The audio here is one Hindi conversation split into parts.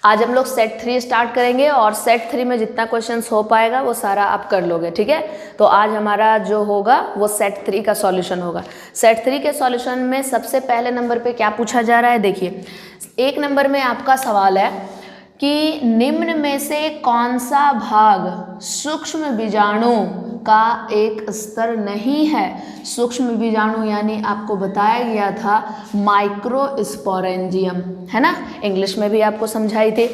आज हम लोग सेट 3 स्टार्ट करेंगे और सेट 3 में जितना क्वेश्चंस हो पाएगा वो सारा आप कर लोगे, ठीक है। तो आज हमारा जो होगा वो सेट 3 का सॉल्यूशन होगा। सेट 3 के सॉल्यूशन में सबसे पहले नंबर पे क्या पूछा जा रहा है, देखिए 1 नंबर में आपका सवाल है कि निम्न में से कौन सा भाग सूक्ष्म बीजाणु का एक स्तर नहीं है। सूक्ष्म बीजाणु यानी आपको बताया गया था माइक्रोस्पोरेंजियम, है ना, इंग्लिश में भी आपको समझाई थी।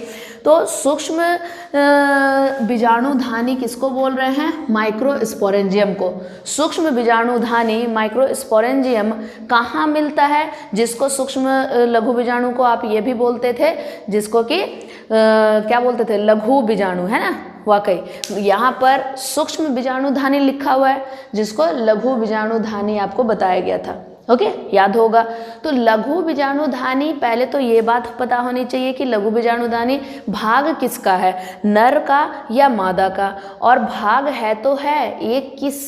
तो सूक्ष्म बीजाणुधानी किसको बोल रहे हैं, माइक्रोस्पोरेंजियम को। सूक्ष्म बीजाणुधानी माइक्रोस्पोरेंजियम कहाँ मिलता है, जिसको सूक्ष्म लघु बीजाणु को आप ये भी बोलते थे, जिसको कि क्या बोलते थे, लघु बीजाणु, है ना। वाकई यहाँ पर सूक्ष्म बीजाणुधानी लिखा हुआ है, जिसको लघु बीजाणुधानी आपको बताया गया था। ओके, याद होगा। तो लघु बीजाणुधानी, पहले तो ये बात पता होनी चाहिए कि लघु बीजाणुधानी भाग किसका है, नर का या मादा का। और भाग है तो है, ये किस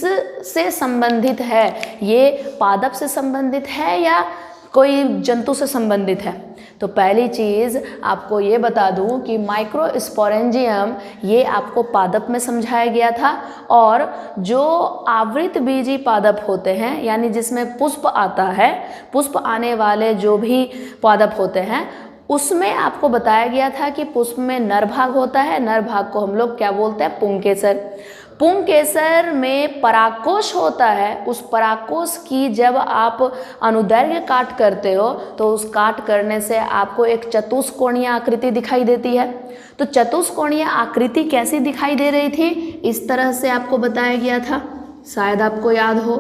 से संबंधित है, ये पादप से संबंधित है या कोई जंतु से संबंधित है। तो पहली चीज़ आपको ये बता दूं कि माइक्रोस्पोरेंजियम ये आपको पादप में समझाया गया था, और जो आवृत बीजी पादप होते हैं यानी जिसमें पुष्प आता है, पुष्प आने वाले जो भी पादप होते हैं उसमें आपको बताया गया था कि पुष्प में नर भाग होता है। नर भाग को हम लोग क्या बोलते हैं, पुंकेसर। पुंकेसर में परागकोश होता है। उस परागकोश की जब आप अनुदैर्घ्य काट करते हो तो उस काट करने से आपको एक चतुष्कोणीय आकृति दिखाई देती है। तो चतुष्कोणीय आकृति कैसी दिखाई दे रही थी, इस तरह से आपको बताया गया था, शायद आपको याद हो।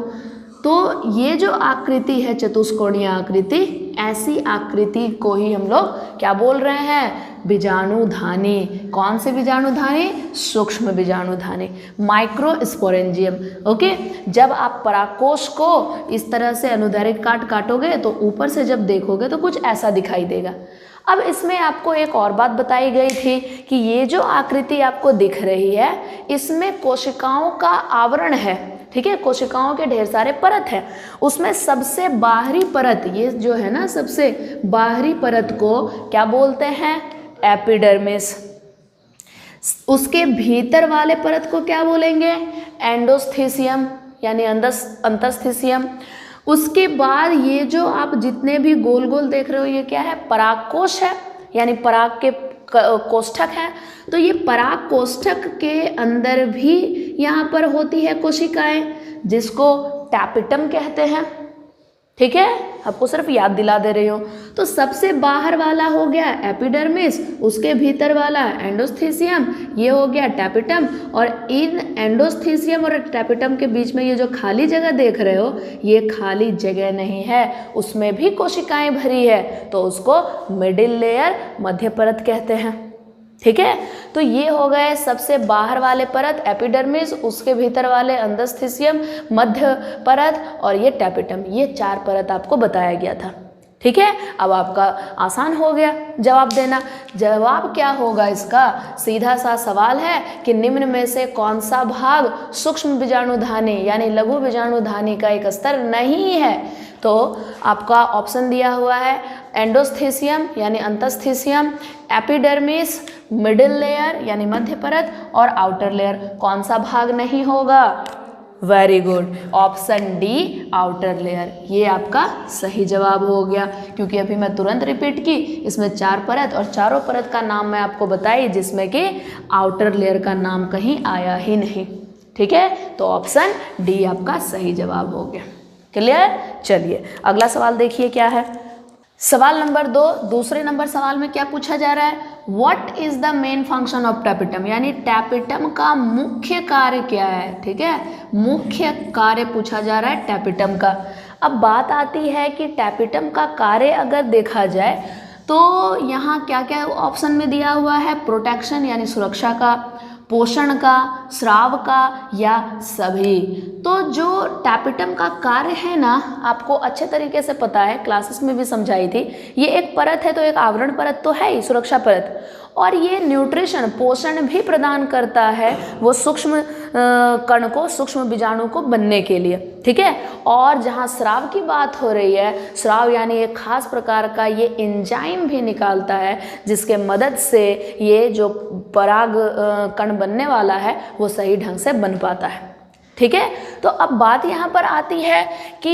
तो ये जो आकृति है चतुष्कोणीय आकृति, ऐसी आकृति को ही हम लोग क्या बोल रहे हैं, बीजाणुधानी। कौन से बीजाणुधानी, सूक्ष्म बीजाणुधानी, माइक्रोस्पोरेंजियम। ओके, जब आप परागकोश को इस तरह से अनुदैर्घ्य काटोगे तो ऊपर से जब देखोगे तो कुछ ऐसा दिखाई देगा। अब इसमें आपको एक और बात बताई गई थी कि ये जो आकृति आपको दिख रही है इसमें कोशिकाओं का आवरण है, ठीक है, कोशिकाओं के ढेर सारे परत है। उसमें सबसे बाहरी परत, ये जो है ना सबसे बाहरी परत को क्या बोलते हैं, एपिडर्मिस। उसके भीतर वाले परत को क्या बोलेंगे, एंडोस्थीसियम यानी अंतस्थीसियम। उसके बाद ये जो आप जितने भी गोल गोल देख रहे हो ये क्या है, परागकोश है, यानी पराग के कोष्ठक है। तो ये पराग कोष्ठक के अंदर भी यहाँ पर होती है कोशिकाएं, जिसको टैपिटम कहते हैं, ठीक है, आपको सिर्फ याद दिला दे रही हूँ। तो सबसे बाहर वाला हो गया एपिडर्मिस, उसके भीतर वाला एंडोस्थीसियम, ये हो गया टैपिटम। और इन एंडोस्थीसियम और टैपिटम के बीच में ये जो खाली जगह देख रहे हो, ये खाली जगह नहीं है, उसमें भी कोशिकाएं भरी है, तो उसको मिडिल लेयर, मध्य परत कहते हैं, ठीक है। तो ये हो गए सबसे बाहर वाले परत एपिडर्मिस, उसके भीतर वाले अंतस्थीसियम, मध्य परत और ये टैपिटम। ये 4 परत आपको बताया गया था, ठीक है। अब आपका आसान हो गया जवाब देना। जवाब क्या होगा इसका, सीधा सा सवाल है कि निम्न में से कौन सा भाग सूक्ष्म बीजाणुधानी यानी लघु बीजाणुधानी का एक स्तर नहीं है। तो आपका ऑप्शन दिया हुआ है एंडोस्थीसियम यानी अंतस्थीसियम, एपिडर्मिस, मिडिल लेयर यानी मध्य परत और आउटर लेयर। कौन सा भाग नहीं होगा, very good, option D outer layer. ये आपका सही जवाब हो गया, क्योंकि अभी मैं तुरंत रिपीट की, इसमें 4 परत और चारों परत का नाम मैं आपको बताई, जिसमें कि आउटर लेयर का नाम कहीं आया ही नहीं, ठीक है। तो ऑप्शन डी आपका सही जवाब हो गया। क्लियर। चलिए अगला सवाल देखिए क्या है। सवाल नंबर 2, दूसरे नंबर सवाल में क्या पूछा जा रहा है, what is the main function of tapetum, यानी टैपिटम का मुख्य कार्य क्या है, ठीक है, मुख्य कार्य पूछा जा रहा है टैपिटम का। अब बात आती है कि टैपिटम का कार्य अगर देखा जाए तो यहाँ क्या क्या ऑप्शन में दिया हुआ है, प्रोटेक्शन यानी सुरक्षा का, पोषण का, स्राव का या सभी। तो जो टैपिटम का कार्य है ना, आपको अच्छे तरीके से पता है, क्लासेस में भी समझाई थी। ये एक परत है तो एक आवरण परत तो है ही, सुरक्षा परत, और ये न्यूट्रिशन, पोषण भी प्रदान करता है वो सूक्ष्म कण को, सूक्ष्म बीजाणु को बनने के लिए, ठीक है। और जहाँ स्राव की बात हो रही है, स्राव यानी एक खास प्रकार का ये एंजाइम भी निकालता है जिसके मदद से ये जो पराग कण बनने वाला है वो सही ढंग से बन पाता है, ठीक है। तो अब बात यहाँ पर आती है कि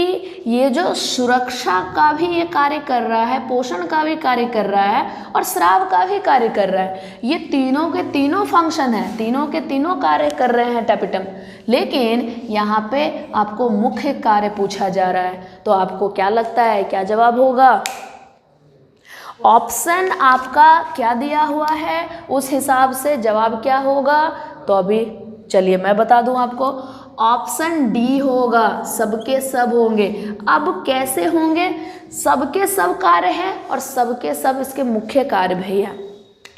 ये जो सुरक्षा का भी ये कार्य कर रहा है, पोषण का भी कार्य कर रहा है और स्राव का भी कार्य कर रहा है, ये तीनों के तीनों फंक्शन है, तीनों के तीनों कार्य कर रहे हैं टैपिटम। लेकिन यहाँ पे आपको मुख्य कार्य पूछा जा रहा है, तो आपको क्या लगता है क्या जवाब होगा? ऑप्शन आपका क्या दिया हुआ है, उस हिसाब से जवाब क्या होगा? तो अभी चलिए मैं बता दूं आपको, ऑप्शन डी होगा, सबके सब होंगे। अब कैसे होंगे? सबके सब कार्य हैं और सबके सब इसके मुख्य कार्य भी हैं,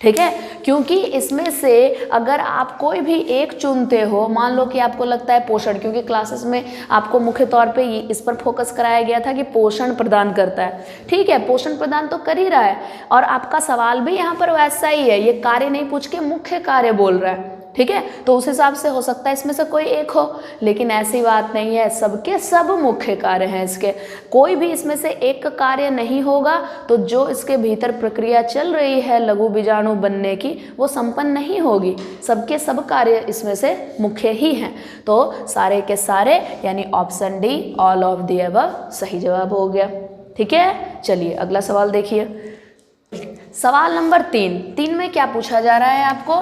ठीक है। क्योंकि इसमें से अगर आप कोई भी एक चुनते हो, मान लो कि आपको लगता है पोषण, क्योंकि क्लासेस में आपको मुख्य तौर पे इस पर फोकस कराया गया था कि पोषण प्रदान करता है, ठीक है, पोषण प्रदान तो कर ही रहा है, और आपका सवाल भी यहाँ पर वैसा ही है, ये कार्य नहीं पूछ के मुख्य कार्य बोल रहा है, ठीक है। तो उस हिसाब से हो सकता है इसमें से कोई एक हो, लेकिन ऐसी बात नहीं है, सबके सब मुख्य कार्य हैं इसके। कोई भी इसमें से एक कार्य नहीं होगा तो जो इसके भीतर प्रक्रिया चल रही है लघु बीजाणु बनने की वो संपन्न नहीं होगी। सबके सब कार्य इसमें से मुख्य ही हैं। तो सारे के सारे यानी option D, all of the above सही जवाब हो गया, ठीक है। चलिए अगला सवाल देखिए, सवाल नंबर 3 में क्या पूछा जा रहा है आपको?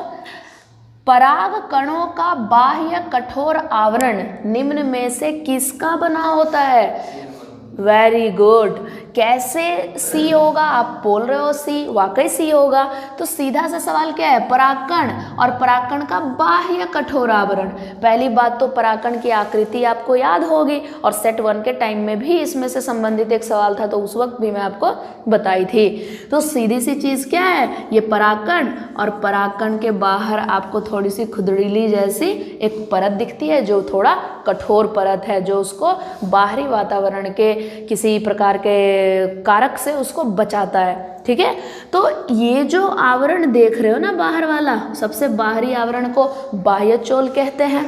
पराग कणों का बाह्य कठोर आवरण निम्न में से किसका बना होता है? Very good. कैसे सी होगा? आप बोल रहे हो सी, वाकई सी होगा। तो सीधा सा सवाल क्या है? परागकण और परागकण का बाह्य कठोर आवरण। पहली बात तो परागकण की आकृति आपको याद होगी, और सेट 1 के टाइम में भी इसमें से संबंधित एक सवाल था, तो उस वक्त भी मैं आपको बताई थी। तो सीधी सी चीज़ क्या है? ये परागकण, और परागकण के बाहर आपको थोड़ी सी खुदड़ीली जैसी एक परत दिखती है जो थोड़ा कठोर परत है, जो उसको बाहरी वातावरण के किसी प्रकार के कारक से उसको बचाता है, ठीक है। तो ये जो आवरण देख रहे हो ना बाहर वाला, सबसे बाहरी आवरण को बाह्य चोल कहते हैं,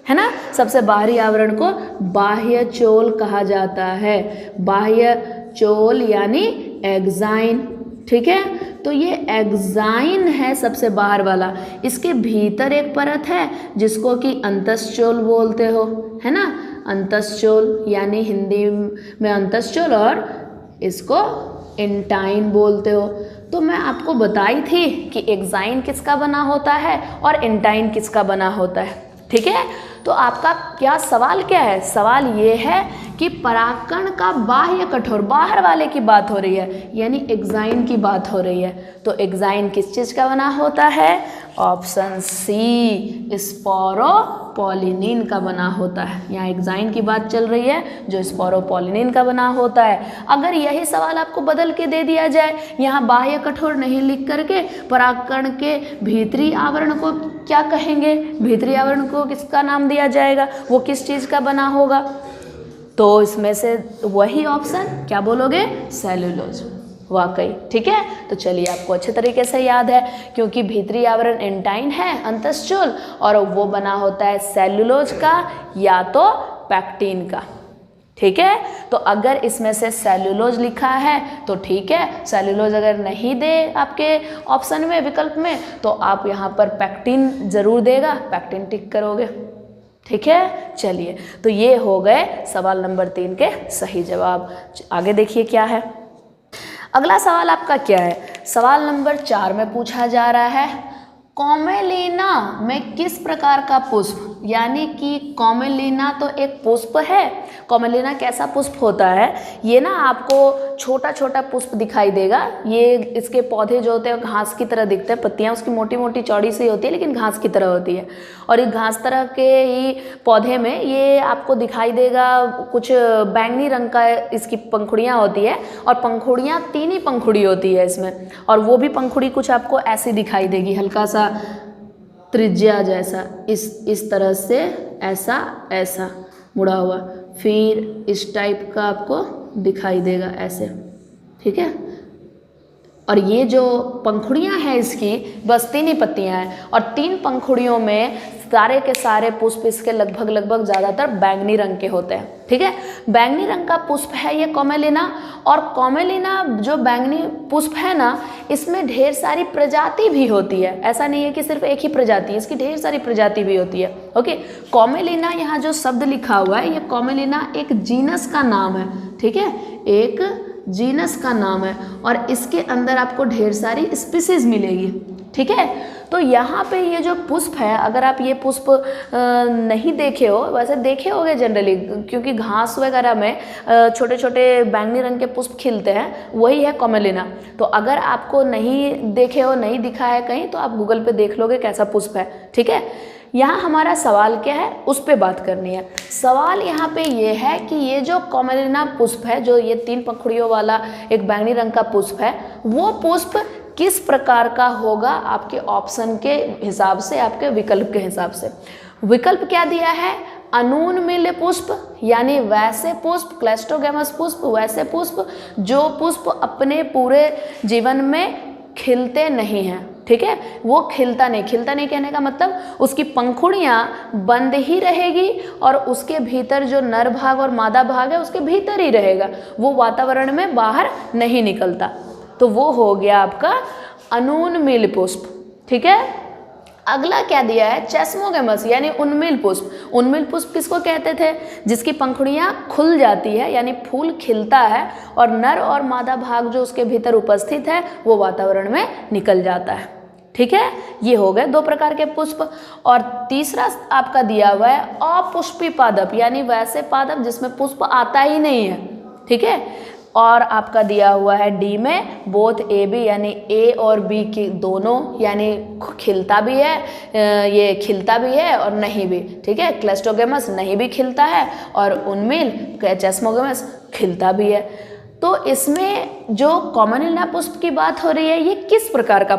है ना। सबसे बाहरी आवरण को बाह्य चोल कहा जाता है, बाह्य चोल यानी एक्साइन, ठीक है। तो ये एक्साइन है सबसे बाहर वाला। इसके भीतर एक परत है जिसको कि अंतस्चोल बोलते हो, है ना। अंतस्चोल यानी हिंदी में अंतस्चोल, और इसको इंटाइन बोलते हो। तो मैं आपको बताई थी कि एक्साइन किसका बना होता है और इंटाइन किसका बना होता है, ठीक है। तो आपका क्या सवाल क्या है? सवाल ये है कि परागकण का बाह्य कठोर, बाहर वाले की बात हो रही है, यानी एक्साइन की बात हो रही है। तो एक्साइन किस चीज़ का बना होता है? ऑप्शन सी, स्पोरोपोलिनिन का बना होता है। यहाँ एक्साइन की बात चल रही है जो स्पोरोपोलिनिन का बना होता है। अगर यही सवाल आपको बदल के दे दिया जाए, यहाँ बाह्य कठोर नहीं लिख करके परागकण के भीतरी आवरण को क्या कहेंगे? भीतरी आवरण को किसका नाम दिया जाएगा? वो किस चीज़ का बना होगा? तो इसमें से वही ऑप्शन क्या बोलोगे? सेल्यूलोज। वाकई, ठीक है। तो चलिए आपको अच्छे तरीके से याद है, क्योंकि भीतरी आवरण एंटाइन है, अंतस्चोल, और वो बना होता है सेल्यूलोज का या तो पैक्टिन का, ठीक है। तो अगर इसमें से सेल्यूलोज लिखा है तो ठीक है, सेल्यूलोज अगर नहीं दे आपके ऑप्शन में, विकल्प में, तो आप यहाँ पर पैक्टिन जरूर देगा, पैक्टिन टिक करोगे, ठीक है। चलिए, तो ये हो गए सवाल नंबर 3 के सही जवाब। आगे देखिए क्या है। अगला सवाल आपका क्या है? सवाल नंबर 4 में पूछा जा रहा है, कॉमेलिना में किस प्रकार का पुष्प, यानी कि कॉमेलिना तो एक पुष्प है। कॉमेलिना कैसा पुष्प होता है? ये ना आपको छोटा छोटा पुष्प दिखाई देगा। ये इसके पौधे जो होते हैं घास की तरह दिखते हैं, पत्तियां उसकी मोटी मोटी चौड़ी सी होती है लेकिन घास की तरह होती है। और ये घास तरह के ही पौधे में ये आपको दिखाई देगा कुछ बैंगनी रंग का इसकी पंखुड़ियाँ होती है, और पंखुड़ियाँ 3 ही पंखुड़ी होती है इसमें, और वो भी पंखुड़ी कुछ आपको ऐसी दिखाई देगी, हल्का सा त्रिज्या जैसा, इस तरह से ऐसा ऐसा मुड़ा हुआ, फिर इस टाइप का आपको दिखाई देगा ऐसे, ठीक है। और ये जो पंखुड़ियाँ हैं इसकी बस 3 ही पत्तियाँ हैं, और 3 पंखुड़ियों में सारे के सारे पुष्प इसके लगभग ज़्यादातर बैंगनी रंग के होते हैं, ठीक है। बैंगनी रंग का पुष्प है ये कॉमेलिना, और कॉमेलिना जो बैंगनी पुष्प है ना, इसमें ढेर सारी प्रजाति भी होती है, ऐसा नहीं है कि सिर्फ एक ही प्रजाति है, इसकी ढेर सारी प्रजाति भी होती है, ओके। कॉमेलिना, यहाँ जो शब्द लिखा हुआ है, ये कॉमेलिना एक जीनस का नाम है, ठीक है, एक जीनस का नाम है, और इसके अंदर आपको ढेर सारी स्पीसीज मिलेगी, ठीक है। तो यहाँ पे ये जो पुष्प है, अगर आप ये पुष्प नहीं देखे हो, वैसे देखे होगे जनरली, क्योंकि घास वगैरह में छोटे छोटे बैंगनी रंग के पुष्प खिलते हैं, वही है कॉमेलिना। तो अगर आपको नहीं देखे हो, नहीं दिखा है कहीं, तो आप गूगल पे देख लोगे कैसा पुष्प है, ठीक है। यहाँ हमारा सवाल क्या है, उस पे बात करनी है। सवाल यहाँ पे ये है कि ये जो कॉमेलिना पुष्प है, जो ये 3 पंखुड़ियों वाला एक बैंगनी रंग का पुष्प है, वो पुष्प किस प्रकार का होगा आपके ऑप्शन के हिसाब से, आपके विकल्प के हिसाब से। विकल्प क्या दिया है, अनूनमिल पुष्प, यानी वैसे पुष्प, क्लेस्टोगैमस पुष्प, वैसे पुष्प जो पुष्प अपने पूरे जीवन में खिलते नहीं हैं, ठीक है। वो खिलता नहीं कहने का मतलब उसकी पंखुड़ियाँ बंद ही रहेगी, और उसके भीतर जो नर भाग और मादा भाग है उसके भीतर ही रहेगा, वो वातावरण में बाहर नहीं निकलता। तो वो हो गया आपका अनूनमिल पुष्प, ठीक है। अगला क्या दिया है, चेस्मोगेमस, यानी उन्मिल पुष्प। उन्मिल पुष्प किसको कहते थे, जिसकी पंखुड़ियाँ खुल जाती है, यानी फूल खिलता है, और नर और मादा भाग जो उसके भीतर उपस्थित है वो वातावरण में निकल जाता है, ठीक है। ये हो गए 2 प्रकार के पुष्प। और तीसरा आपका दिया हुआ है अपुष्पी पादप, यानी वैसे पादप जिसमें पुष्प आता ही नहीं है, ठीक है। और आपका दिया हुआ है डी में बोथ ए बी, यानी ए और बी की दोनों, यानी खिलता भी है, ये खिलता भी है और नहीं भी, ठीक है। क्लेस्टोगेमस नहीं भी खिलता है, और उन्मिल चेस्मोगेमस खिलता भी है। तो इसमें जो कॉमेलिना पुष्प की बात हो रही है, ये किस प्रकार का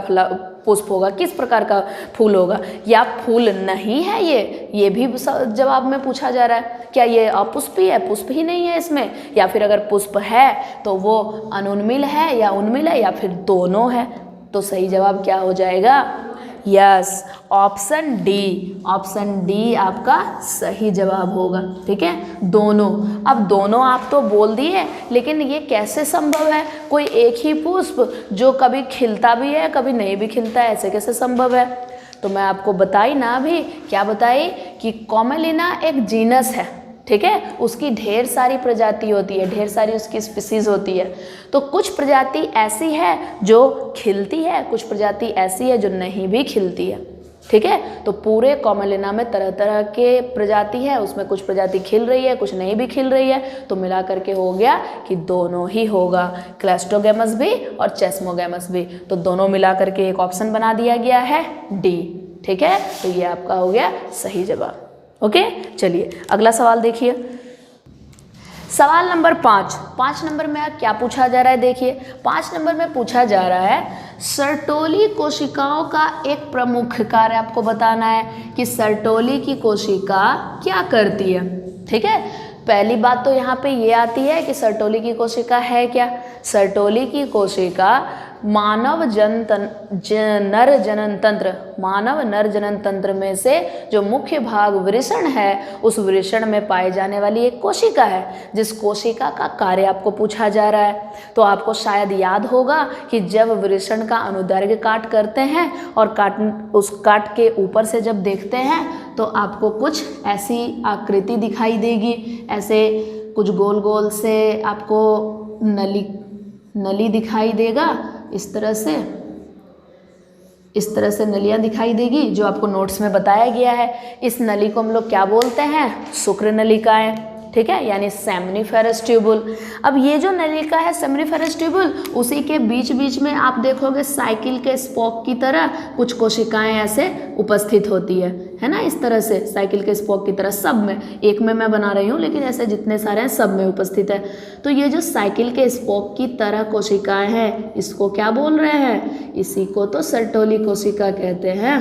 पुष्प होगा, किस प्रकार का फूल होगा, या फूल नहीं है ये भी जवाब में पूछा जा रहा है। क्या ये अपुष्पी है, पुष्प ही नहीं है इसमें, या फिर अगर पुष्प है तो वो अनुन्मिल है या उन्मिल है, या फिर दोनों है। तो सही जवाब क्या हो जाएगा, यस, ऑप्शन डी आपका सही जवाब होगा, ठीक है, दोनों। अब दोनों आप तो बोल दिए, लेकिन ये कैसे संभव है, कोई एक ही पुष्प जो कभी खिलता भी है कभी नहीं भी खिलता है, ऐसे कैसे संभव है। तो मैं आपको बताई ना अभी, क्या बताई कि कॉमेलिना एक जीनस है, ठीक है, उसकी ढेर सारी प्रजाति होती है, ढेर सारी उसकी स्पीसीज होती है। तो कुछ प्रजाति ऐसी है जो खिलती है, कुछ प्रजाति ऐसी है जो नहीं भी खिलती है, ठीक है। तो पूरे कॉमेलिना में तरह तरह के प्रजाति है, उसमें कुछ प्रजाति खिल रही है, कुछ नहीं भी खिल रही है। तो मिला करके हो गया कि दोनों ही होगा, क्लेस्टोगेमस भी और चेस्मोगेमस भी। तो दोनों मिला करके एक ऑप्शन बना दिया गया है डी, ठीक है। तो ये आपका हो गया सही जवाब, ओके। चलिए अगला सवाल देखिए, सवाल नंबर 5 नंबर में क्या पूछा जा रहा है, देखिए 5 नंबर में पूछा जा रहा है सर्टोली कोशिकाओं का एक प्रमुख कार्य आपको बताना है कि सर्टोली की कोशिका क्या करती है, ठीक है। पहली बात तो यहाँ पे ये आती है कि सर्टोली की कोशिका है क्या। सर्टोली की कोशिका मानव नर जनन तंत्र में से जो मुख्य भाग वृषण है, उस वृषण में पाए जाने वाली एक कोशिका है, जिस कोशिका का कार्य आपको पूछा जा रहा है। तो आपको शायद याद होगा कि जब वृषण का अनुदैर्घ्य काट करते हैं और उस काट के ऊपर से जब देखते हैं तो आपको कुछ ऐसी आकृति दिखाई देगी, ऐसे कुछ गोल गोल से आपको नली दिखाई देगा, इस तरह से नलियाँ दिखाई देगी, जो आपको नोट्स में बताया गया है। इस नली को हम लोग क्या बोलते हैं, शुक्र नलिकाएं, ठीक है, यानी सेमनीफेरस ट्यूबुल। अब ये जो नलिका है सेमनीफेरस ट्यूबुल, उसी के बीच बीच में आप देखोगे साइकिल के स्पोक की तरह कुछ कोशिकाएं ऐसे उपस्थित होती है ना, इस तरह से साइकिल के स्पोक की तरह, सब में, एक में मैं बना रही हूँ लेकिन ऐसे जितने सारे हैं सब में उपस्थित है। तो ये जो साइकिल के स्पोक की तरह कोशिकाएं हैं, इसको क्या बोल रहे हैं, इसी को तो सर्टोली कोशिका कहते हैं,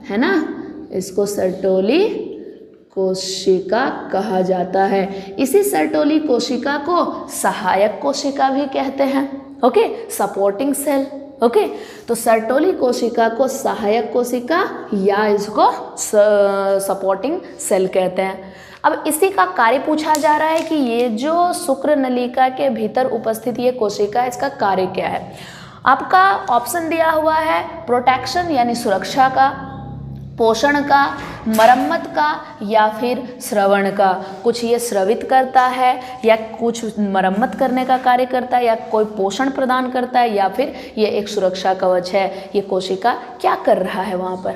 है ना। इसको सर्टोली कोशिका कहा जाता है। इसी सर्टोली कोशिका को सहायक कोशिका भी कहते हैं। Okay, supporting cell. ओके, तो सर्टोली कोशिका को सहायक कोशिका या इसको सपोर्टिंग सेल कहते हैं। अब इसी का कार्य पूछा जा रहा है कि ये जो शुक्र नलिका के भीतर उपस्थित ये कोशिका, इसका कार्य क्या है। आपका ऑप्शन दिया हुआ है प्रोटेक्शन यानी सुरक्षा का, पोषण का, मरम्मत का या फिर श्रवण का। कुछ ये स्रवित करता है या कुछ मरम्मत करने का कार्य करता है या कोई पोषण प्रदान करता है या फिर ये एक सुरक्षा कवच है। ये कोशिका क्या कर रहा है वहाँ पर?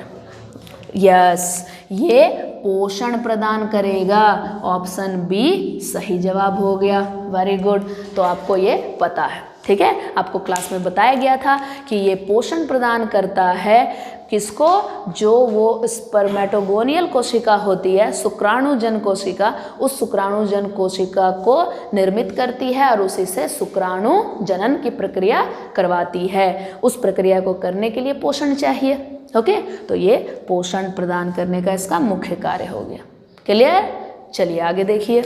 यस, ये पोषण प्रदान करेगा। ऑप्शन बी सही जवाब हो गया। वेरी गुड, तो आपको ये पता है। ठीक है, आपको क्लास में बताया गया था कि ये पोषण प्रदान करता है किसको? जो वो स्पर्मेटोगोनियल कोशिका होती है, शुक्राणुजन कोशिका, उस शुक्राणुजन कोशिका को निर्मित करती है और उसी से शुक्राणु जनन की प्रक्रिया करवाती है। उस प्रक्रिया को करने के लिए पोषण चाहिए। ओके, तो ये पोषण प्रदान करने का इसका मुख्य कार्य हो गया। क्लियर? चलिए आगे देखिए।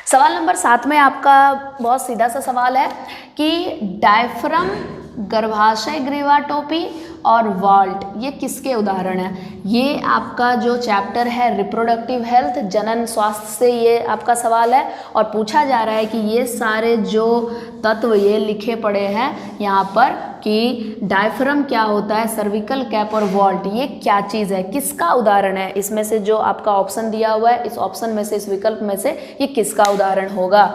सवाल नंबर 7 में आपका बहुत सीधा सा सवाल है कि डायफ्राम, गर्भाशय ग्रीवा टोपी और वॉल्ट ये किसके उदाहरण हैं। ये आपका जो चैप्टर है रिप्रोडक्टिव हेल्थ, जनन स्वास्थ्य से ये आपका सवाल है और पूछा जा रहा है कि ये सारे जो तत्व ये लिखे पड़े हैं यहाँ पर कि डायफ्राम क्या होता है, सर्विकल कैप और वॉल्ट ये क्या चीज़ है, किसका उदाहरण है। इसमें से जो आपका ऑप्शन दिया हुआ है, इस ऑप्शन में से, इस विकल्प में से ये किसका उदाहरण होगा।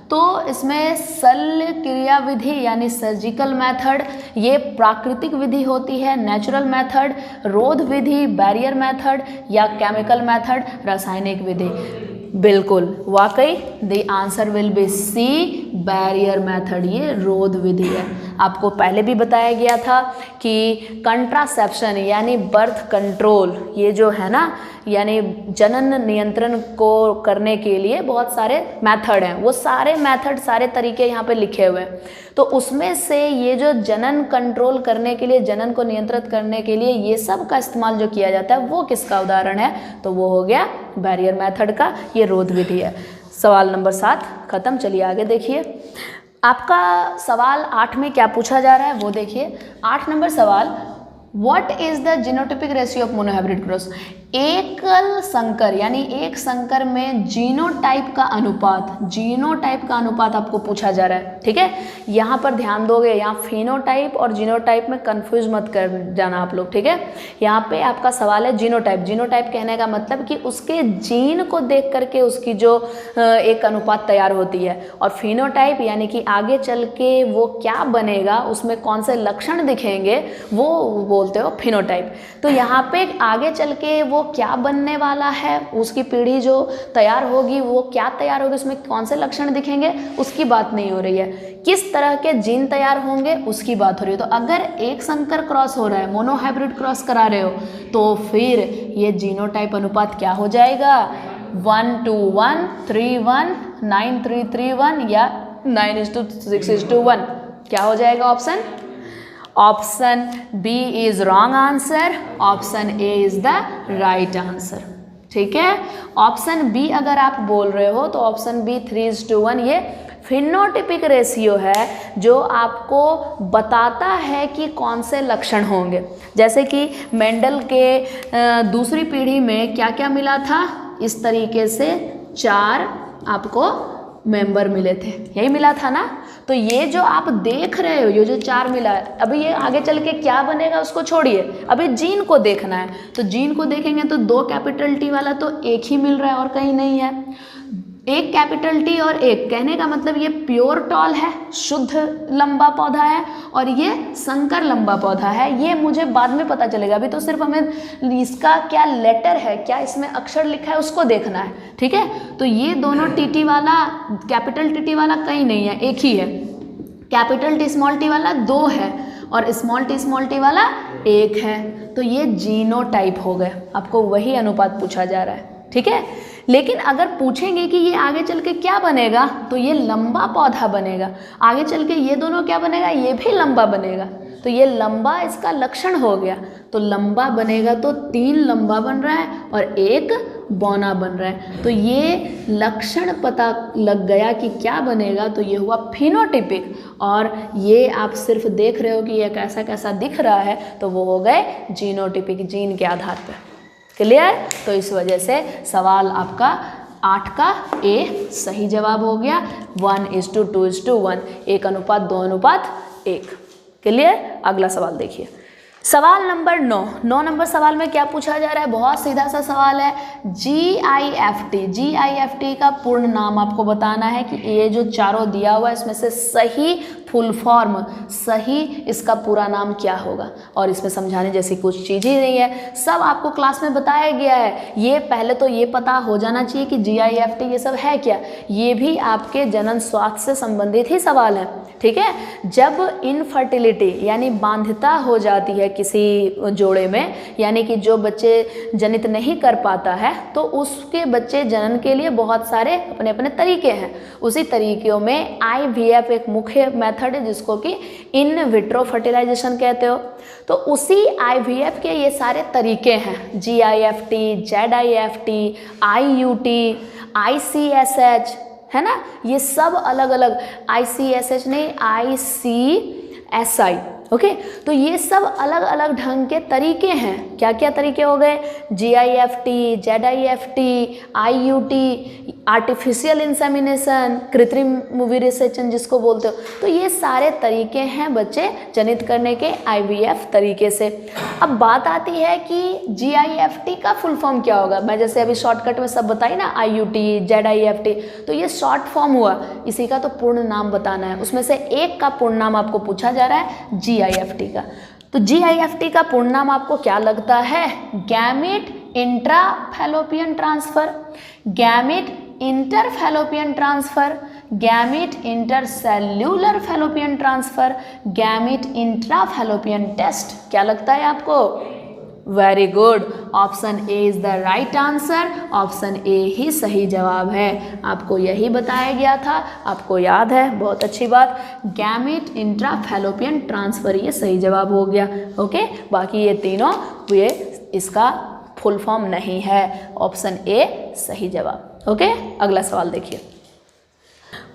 तो इसमें शल्य क्रिया विधि यानी सर्जिकल मेथड, ये प्राकृतिक विधि होती है, नेचुरल मेथड, रोध विधि, बैरियर मेथड या केमिकल मेथड, रासायनिक विधि। बिल्कुल, वाकई the answer will be C, barrier method, ये रोध विधि है। आपको पहले भी बताया गया था कि कंट्रासेप्शन यानी बर्थ कंट्रोल, ये जो है ना, यानी जनन नियंत्रण को करने के लिए बहुत सारे मेथड हैं, वो सारे मेथड, सारे तरीके यहाँ पे लिखे हुए हैं। तो उसमें से ये जो जनन कंट्रोल करने के लिए, जनन को नियंत्रित करने के लिए ये सब का इस्तेमाल जो किया जाता है वो किसका उदाहरण है, तो वो हो गया बैरियर मेथड का, ये रोध विधि है। सवाल नंबर 7 खत्म। चलिए आगे देखिए। आपका सवाल 8 में क्या पूछा जा रहा है वो देखिए। 8 नंबर सवाल, what is the genotypic ratio of monohybrid cross. एकल संकर यानी एक संकर में जीनोटाइप का अनुपात, जीनोटाइप का अनुपात आपको पूछा जा रहा है। ठीक है, यहाँ पर ध्यान दोगे, यहाँ फिनोटाइप और जीनोटाइप में कंफ्यूज मत कर जाना आप लोग। ठीक है, यहाँ पे आपका सवाल है जीनोटाइप। जीनोटाइप कहने का मतलब कि उसके जीन को देख करके उसकी जो एक अनुपात तैयार होती है, और फिनोटाइप यानी कि आगे चल के वो क्या बनेगा, उसमें कौन से लक्षण दिखेंगे, वो बोलते हो फिनोटाइप। तो यहाँ पे आगे चल के वो क्या बनने वाला है, उसकी पीढ़ी जो तैयार होगी वो क्या तैयार होगी, उसमें कौन से लक्षण दिखेंगे, उसकी बात नहीं हो रही है। किस तरह के जीन तैयार होंगे उसकी बात हो रही है। तो अगर एक संकर क्रॉस हो रहा है, मोनोहाइब्रिड क्रॉस करा रहे हो, तो फिर ये जीनोटाइप अनुपात क्या हो जाएगा, 1:1, 3:1, 9:3:1 या 9:6:1। क्या हो जाएगा option? Option B is wrong answer, option A is the right answer. ठीक है, ऑप्शन बी अगर आप बोल रहे हो तो ऑप्शन बी 3:1 ये फिनोटाइपिक रेशियो है जो आपको बताता है कि कौन से लक्षण होंगे। जैसे कि मेंडल के दूसरी पीढ़ी में क्या क्या मिला था, इस तरीके से 4 आपको मेंबर मिले थे, यही मिला था ना। तो ये जो आप देख रहे हो, ये जो 4 मिला है, अभी ये आगे चल के क्या बनेगा उसको छोड़िए, अभी जीन को देखना है। तो जीन को देखेंगे तो 2 कैपिटल टी वाला तो एक ही मिल रहा है और कहीं नहीं है। एक कैपिटल टी और एक, कहने का मतलब ये प्योर टॉल है, शुद्ध लंबा पौधा है, और ये संकर लंबा पौधा है। ये मुझे बाद में पता चलेगा, अभी तो सिर्फ हमें इसका क्या लेटर है, क्या इसमें अक्षर लिखा है उसको देखना है। ठीक है, तो ये दोनों टीटी वाला, कैपिटल टीटी वाला कहीं नहीं है, एक ही है। कैपिटल टी स्मॉल टी वाला 2 है और स्मॉल टी वाला 1 है। तो ये जीनोटाइप हो गए, आपको वही अनुपात पूछा जा रहा है। ठीक है, लेकिन अगर पूछेंगे कि ये आगे चल के क्या बनेगा, तो ये लंबा पौधा बनेगा। आगे चल के ये दोनों क्या बनेगा, ये भी लंबा बनेगा। तो ये लंबा इसका लक्षण हो गया। तो लंबा बनेगा तो 3 लंबा बन रहा है और 1 बौना बन रहा है। तो ये लक्षण पता लग गया कि क्या बनेगा, तो ये हुआ फिनोटिपिक। और ये आप सिर्फ देख रहे हो कि ये कैसा कैसा दिख रहा है, तो वो हो गए जीनोटिपिक, जीन के आधार पर। क्लियर? तो इस वजह से सवाल आपका 8 का ए सही जवाब हो गया। 1:2:1, 1:2:1। क्लियर? अगला सवाल देखिए, सवाल नंबर 9 नंबर सवाल में क्या पूछा जा रहा है, बहुत सीधा सा सवाल है। GIFT, GIFT का पूर्ण नाम आपको बताना है कि ये जो चारों दिया हुआ है इसमें से सही फुल फॉर्म, सही इसका पूरा नाम क्या होगा। और इसमें समझाने जैसी कुछ चीज़ ही नहीं है, सब आपको क्लास में बताया गया है। ये पहले तो ये पता हो जाना चाहिए कि GIFT ये सब है क्या। ये भी आपके जनन स्वास्थ्य से संबंधित ही सवाल है, ठीक है। जब इनफर्टिलिटी यानी बांध्यता हो जाती है किसी जोड़े में, यानी कि जो बच्चे जनित नहीं कर पाता है, तो उसके बच्चे जनन के लिए बहुत सारे अपने अपने तरीके हैं। उसी तरीक़ों में IVF एक मुख्य मेथड है जिसको कि इन विट्रो फर्टिलाइजेशन कहते हो। तो उसी IVF के ये सारे तरीके हैं, GIFT, ZIFT, IUT, ICSH, है ना। ये सब अलग अलग, ICSH नहीं, ICSI, ओके। तो ये सब अलग अलग ढंग के तरीके हैं। क्या क्या तरीके हो गए, GIFT, ZIFT, IUT, artificial insemination, कृत्रिम विसेचन जिसको बोलते हो। तो ये सारे तरीके हैं बच्चे जनित करने के IVF तरीके से। अब बात आती है कि GIFT का फुल फॉर्म क्या होगा। मैं जैसे अभी शॉर्टकट में सब बताई ना, IUT, ZIFT, तो ये शॉर्ट फॉर्म हुआ, इसी का तो पूर्ण नाम बताना है। उसमें से एक का पूर्ण नाम आपको पूछा जा रहा है GIFT का। तो GIFT का पूर्ण नाम आपको क्या लगता है, gamete intrafallopian transfer, gamete interfallopian transfer, gamete intercellular fallopian transfer, gamete intrafallopian test. क्या लगता है आपको? Very good, option A is the right answer. Option A ही सही जवाब है। आपको यही बताया गया था, आपको याद है, बहुत अच्छी बात। गैमेट इंट्राफैलोपियन ट्रांसफर, ये सही जवाब हो गया। ओके, बाकी ये तीनों ये इसका फुल फॉर्म नहीं है। ऑप्शन ए सही जवाब। ओके, अगला सवाल देखिए,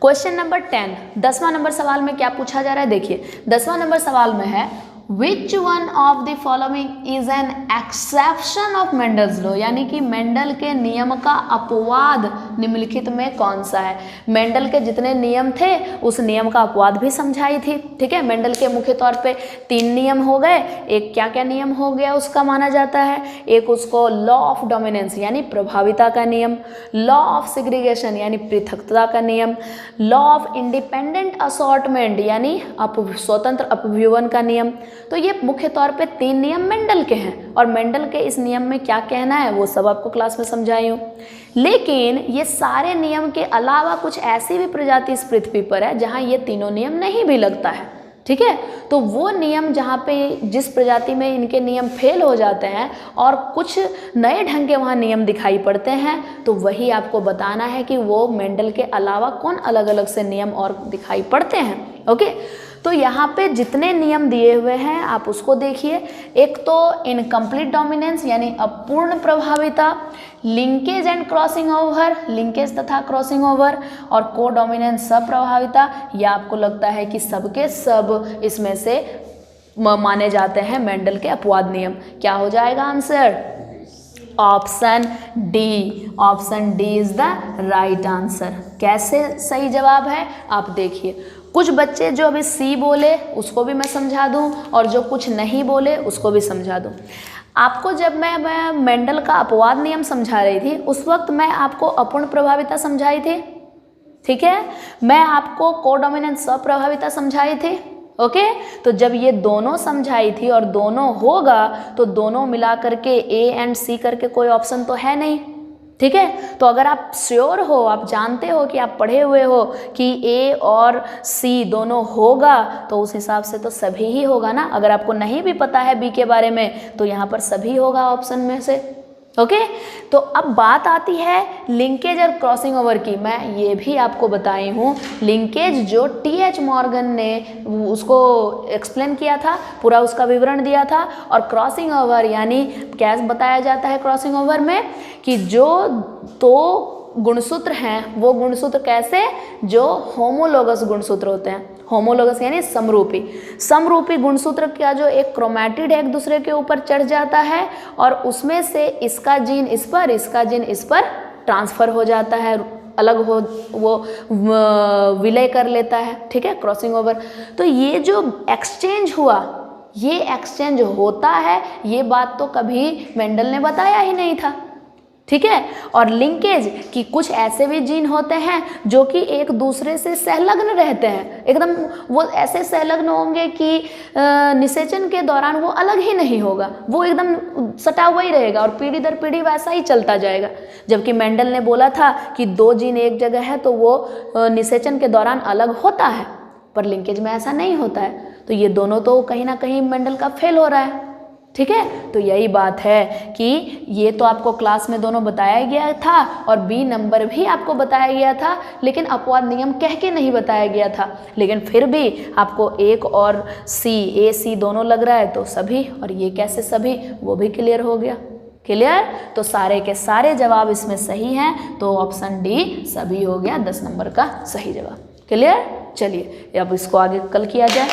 क्वेश्चन नंबर 10, 10वां नंबर सवाल में क्या पूछा जा रहा है। देखिए 10वां नंबर सवाल में है, Which one of the following is an exception of Mendel's law, यानी कि मेंडल के नियम का अपवाद निम्नलिखित में कौन सा है। मेंडल के जितने नियम थे उस नियम का अपवाद भी समझाई थी, ठीक है। मेंडल के मुख्य तौर पे 3 नियम हो गए। एक क्या क्या नियम हो गया उसका माना जाता है, एक उसको लॉ ऑफ डोमिनेंस यानी प्रभाविता का नियम, लॉ ऑफ सेग्रीगेशन यानी पृथकता का नियम, लॉ ऑफ इंडिपेंडेंट असॉर्टमेंट यानी स्वतंत्र अपव्यूहन का नियम। तो ये मुख्य तौर पे 3 नियम मेंडल के हैं, और मेंडल के इस नियम में क्या कहना है वो सब आपको क्लास में समझाई हूँ। लेकिन ये सारे नियम के अलावा कुछ ऐसी भी प्रजाति इस पृथ्वी पर है जहाँ ये तीनों नियम नहीं भी लगता है, ठीक है। तो वो नियम जहाँ पे जिस प्रजाति में इनके नियम फेल हो जाते हैं और कुछ नए ढंग के वहाँ नियम दिखाई पड़ते हैं, तो वही आपको बताना है कि वो मेंडल के अलावा कौन अलग अलग से नियम और दिखाई पड़ते हैं। ओके, तो यहाँ पे जितने नियम दिए हुए हैं आप उसको देखिए। एक तो इनकम्प्लीट डोमिनेंस यानी अपूर्ण प्रभाविता, linkage and crossing over, linkage तथा क्रॉसिंग ओवर, और को डोमिनेंस सब प्रभाविता। या आपको लगता है कि सबके सब इसमें से माने जाते हैं मेंडल के अपवाद नियम। क्या हो जाएगा answer? Option D. Option D is the right answer. कैसे सही जवाब है आप देखिए। कुछ बच्चे जो अभी सी बोले उसको भी मैं समझा दूं, और जो कुछ नहीं बोले उसको भी समझा दूं। आपको जब मैं मेंडल का अपवाद नियम समझा रही थी उस वक्त मैं आपको अपूर्ण प्रभाविता समझाई थी, ठीक है। मैं आपको कोडोमिनेंट स्वप्रभाविता समझाई थी, ओके। तो जब ये दोनों समझाई थी और दोनों होगा तो दोनों मिला करके ए एंड सी करके कोई ऑप्शन तो है नहीं, ठीक है। तो अगर आप श्योर हो, आप जानते हो कि आप पढ़े हुए हो कि ए और सी दोनों होगा, तो उस हिसाब से तो सभी ही होगा ना। अगर आपको नहीं भी पता है बी के बारे में तो यहाँ पर सभी होगा ऑप्शन में से, ओके तो अब बात आती है लिंकेज और क्रॉसिंग ओवर की। मैं ये भी आपको बताई हूँ, लिंकेज जो टी.एच. मॉर्गन ने उसको एक्सप्लेन किया था, पूरा उसका विवरण दिया था, और क्रॉसिंग ओवर यानी क्या बताया जाता है क्रॉसिंग ओवर में कि जो दो गुणसूत्र हैं वो गुणसूत्र कैसे, जो होमोलोगस गुणसूत्र होते हैं, होमोलोगस यानी समरूपी, समरूपी गुणसूत्र का जो एक क्रोमैटिड एक दूसरे के ऊपर चढ़ जाता है और उसमें से इसका जीन इस पर, इसका जीन इस पर ट्रांसफर हो जाता है, अलग हो वो विलय कर लेता है, ठीक है, क्रॉसिंग ओवर। तो ये जो एक्सचेंज हुआ, ये एक्सचेंज होता है, ये बात तो कभी मेंडल ने बताया ही नहीं था, ठीक है। और लिंकेज कि कुछ ऐसे भी जीन होते हैं जो कि एक दूसरे से संलग्न रहते हैं, एकदम वो ऐसे संलग्न होंगे कि निषेचन के दौरान वो अलग ही नहीं होगा, वो एकदम सटा हुआ ही रहेगा और पीढ़ी दर पीढ़ी वैसा ही चलता जाएगा। जबकि मेंडल ने बोला था कि दो जीन एक जगह है तो वो निषेचन के दौरान अलग होता है, पर लिंकेज में ऐसा नहीं होता है। तो ये दोनों तो कहीं ना कहीं मेंडल का फेल हो रहा है, ठीक है। तो यही बात है कि ये तो आपको क्लास में दोनों बताया गया था और बी नंबर भी आपको बताया गया था, लेकिन अपवाद नियम कह के नहीं बताया गया था, लेकिन फिर भी आपको एक और सी, ए सी दोनों लग रहा है तो सभी, और ये कैसे सभी, वो भी क्लियर हो गया। क्लियर, तो सारे के सारे जवाब इसमें सही हैं, तो ऑप्शन डी सभी हो गया 10 नंबर का सही जवाब। क्लियर, चलिए अब इसको आगे कल किया जाए।